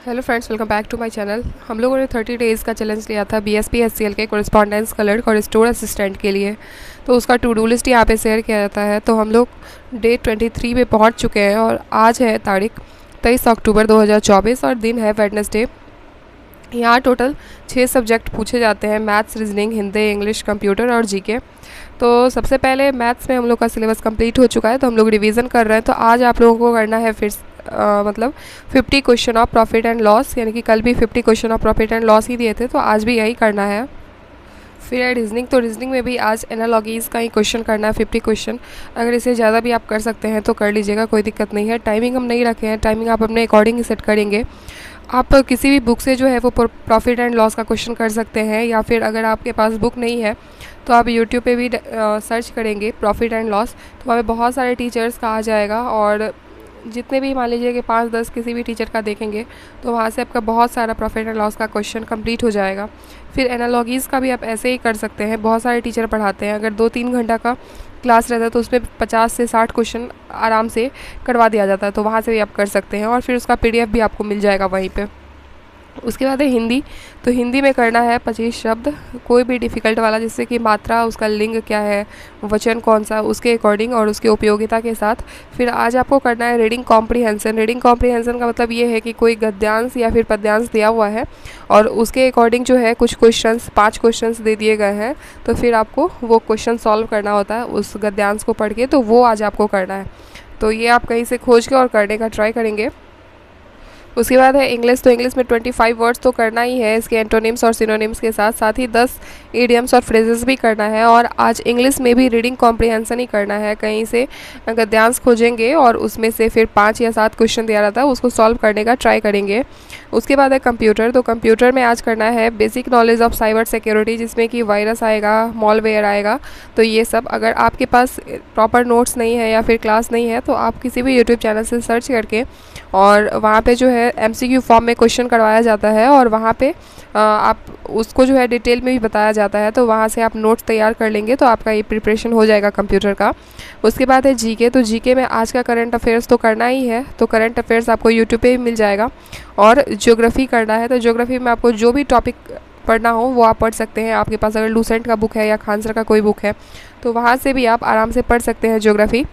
Hello friends, welcome back to my channel. हम लोगों ने 30 डेज़ का चैलेंज लिया था बीएसपी एचसीएल के कॉरेस्पॉन्डेंस कलर्क और स्टोर असिस्टेंट के लिए। तो उसका टू डू लिस्ट यहाँ पे शेयर किया जाता है। तो हम लोग डे 23 पे पहुँच चुके हैं और आज है तारीख 23 अक्टूबर 2024 और दिन है वेडनेसडे। यहाँ टोटल 6 सब्जेक्ट पूछे जाते हैं, maths, reasoning, Hindi, English, computer और जीके। तो सबसे पहले मैथ्स में हम लोग का सिलेबस कंप्लीट हो चुका है, तो हम लोग रिवीजन कर रहे हैं। तो आज आप लोगों को करना है फिर मतलब 50 question of profit and loss, यानी कि कल भी 50 question of profit and loss ही दिए थे, तो आज भी यही करना है। फिर है रीजनिंग, तो रीजनिंग में भी आज एनालॉगीज़ का ही क्वेश्चन करना है 50 क्वेश्चन। अगर इसे ज़्यादा भी आप कर सकते हैं तो कर लीजिएगा, कोई दिक्कत नहीं है। टाइमिंग हम नहीं रखे हैं, टाइमिंग आप अपने अकॉर्डिंग ही सेट करेंगे। आप किसी भी बुक से जो है वो प्रॉफिट एंड लॉस का क्वेश्चन कर सकते हैं, या फिर अगर आपके पास बुक नहीं है तो आप यूट्यूब पे भी सर्च करेंगे प्रॉफिट एंड लॉस, तो वहाँ पे बहुत सारे टीचर्स का आ जाएगा। और जितने भी मान लीजिए कि 5-10 किसी भी टीचर का देखेंगे तो वहाँ से आपका बहुत सारा प्रॉफिट एंड लॉस का क्वेश्चन कंप्लीट हो जाएगा। फिर एनालॉगीज़ का भी आप ऐसे ही कर सकते हैं, बहुत सारे टीचर पढ़ाते हैं। अगर 2-3 घंटा का क्लास रहता है तो उसमें 50 से 60 क्वेश्चन आराम से करवा दिया जाता है, तो वहाँ से भी आप कर सकते हैं। और फिर उसका पीडीएफ भी आपको मिल जाएगा वहीं पे। उसके बाद है हिंदी, तो हिंदी में करना है 25 शब्द, कोई भी डिफ़िकल्ट वाला, जिससे कि मात्रा, उसका लिंग क्या है, वचन कौन सा, उसके अकॉर्डिंग और उसकी उपयोगिता के साथ। फिर आज आपको करना है रीडिंग कॉम्प्रीहेंसन। रीडिंग कॉम्प्रीहेंसन का मतलब ये है कि कोई गद्यांश या फिर पद्यांश दिया हुआ है और उसके अकॉर्डिंग जो है कुछ क्वेश्चंस, 5 क्वेश्चंस दे दिए गए हैं, तो फिर आपको वो क्वेश्चन सॉल्व करना होता है उस गद्यांश को पढ़ के, तो वो आज आपको करना है। तो ये आप कहीं से खोज के और करने का ट्राई करेंगे। उसके बाद है इंग्लिश, तो इंग्लिश में 25 वर्ड्स तो करना ही है, इसके एंटोनिम्स और सिनोनिम्स के साथ साथ ही 10 इडियम्स और फ्रेजेस भी करना है। और आज इंग्लिश में भी रीडिंग कॉम्प्रिहेंशन ही करना है, कहीं से गद्यांश खोजेंगे और उसमें से फिर 5 या 7 क्वेश्चन दिया रहता है, उसको सॉल्व करने का ट्राई करेंगे। उसके बाद है कंप्यूटर, तो कंप्यूटर में आज करना है basic knowledge of cyber security, जिसमें कि वायरस आएगा, मॉलवेयर आएगा। तो ये सब अगर आपके पास प्रॉपर नोट्स नहीं है या फिर क्लास नहीं है तो आप किसी भी यूट्यूब चैनल से सर्च करके, और वहाँ पे जो है एमसीक्यू फॉर्म में क्वेश्चन करवाया जाता है और वहाँ पे आप उसको जो है डिटेल में भी बताया जाता है, तो वहाँ से आप नोट्स तैयार कर लेंगे तो आपका ये प्रिपरेशन हो जाएगा कंप्यूटर का। उसके बाद है जीके, तो जीके में आज का करंट अफेयर्स तो करना ही है, तो करंट अफेयर्स आपको यूट्यूब पे भी मिल जाएगा। और ज्योग्राफी करना है, तो ज्योग्राफी में आपको जो भी टॉपिक पढ़ना हो वो आप पढ़ सकते हैं। आपके पास अगर लूसेंट का बुक है या खान सर का कोई बुक है तो वहाँ से भी आप आराम से पढ़ सकते हैं। ज्योग्राफी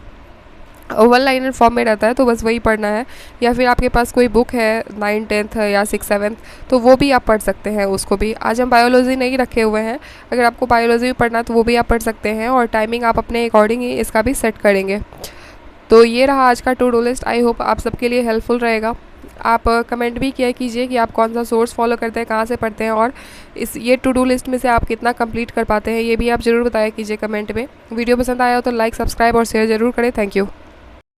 वन लाइनर फॉर्म में रहता है, तो बस वही पढ़ना है। या फिर आपके पास कोई बुक है 9th 10th या 6th 7th, तो वो भी आप पढ़ सकते हैं उसको भी। आज हम बायोलॉजी नहीं रखे हुए हैं, अगर आपको बायोलॉजी भी पढ़ना है तो वो भी आप पढ़ सकते हैं, और टाइमिंग आप अपने अकॉर्डिंग ही इसका भी सेट करेंगे। तो ये रहा आज का to do list. I hope आप सबके लिए हेल्पफुल रहेगा। आप कमेंट भी किया कीजिए कि आप कौन सा सोर्स फॉलो करते हैं, कहाँ से पढ़ते हैं, और ये टू डू लिस्ट में से आप कितना कंप्लीट कर पाते हैं, ये भी आप ज़रूर बताया कीजिए कमेंट में। वीडियो पसंद आया हो तो लाइक, सब्सक्राइब और शेयर ज़रूर करें। Thank you.